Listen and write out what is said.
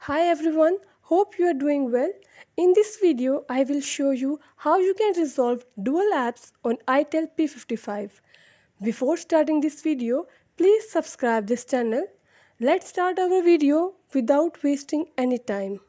Hi everyone, hope you are doing well. In this video, I will show you how you can resolve dual apps on ITEL P55. Before starting this video, please subscribe this channel. Let's start our video without wasting any time.